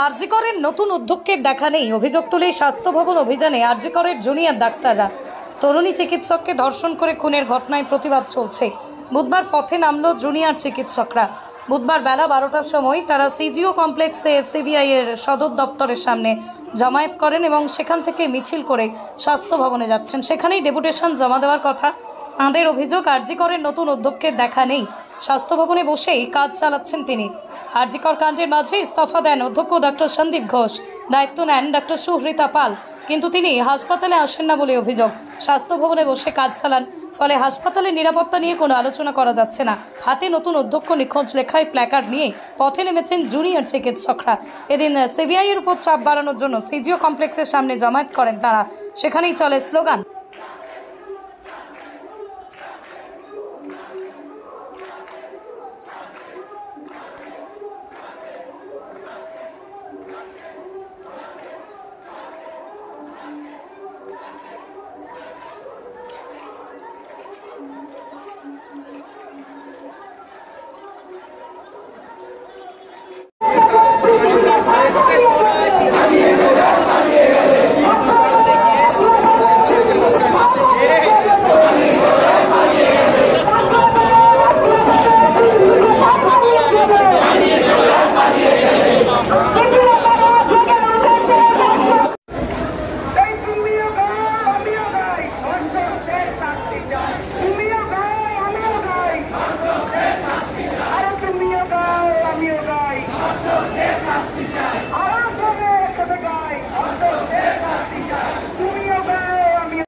আরজি করের নতুন উদ্যোগকে দেখা নেই, অভিযোগ তুলে স্বাস্থ্য ভবন অভিযানে আরজি করের জুনিয়র ডাক্তাররা। তরুণী চিকিৎসককে ধর্ষণ করে খুনের ঘটনায় প্রতিবাদ চলছে। বুধবার পথে নামলো জুনিয়র চিকিৎসকরা। বুধবার বেলা 12টার সময় তারা সিজিও কমপ্লেক্সের সিবিআই এর সদর দপ্তরের সামনে জমায়েত করেন এবং সেখান থেকে মিছিল করে স্বাস্থ্য ভবনে যাচ্ছেন। সেখানেই ডেপুটেশন জমা দেওয়ার কথা। তাঁদের অভিযোগ, আরজি করের নতুন উদ্যোগকে দেখা নেই, স্বাস্থ্য ভবনে বসেই কাজ চালাচ্ছেন তিনি। আরজি কর কাণ্ডের মাঝে ইস্তফা দেন অধ্যক্ষ ডক্টর সন্দীপ ঘোষ, দায়িত্ব নেন ডক্টর সুহৃতা পাল, কিন্তু তিনি হাসপাতালে আসেন না বলে অভিযোগ। স্বাস্থ্য ভবনে বসে কাজ চালান, ফলে হাসপাতালের নিরাপত্তা নিয়ে কোনো আলোচনা করা যাচ্ছে না। হাতে নতুন অধ্যক্ষ নিখোঁজ লেখায় প্ল্যাকার্ড নিয়ে পথে নেমেছেন জুনিয়র চিকিৎসকরা। এদিন সিবিআই এর উপর চাপ বাড়ানোর জন্য সিজিও কমপ্লেক্সের সামনে জমায়েত করেন তারা। সেখানেই চলে স্লোগান।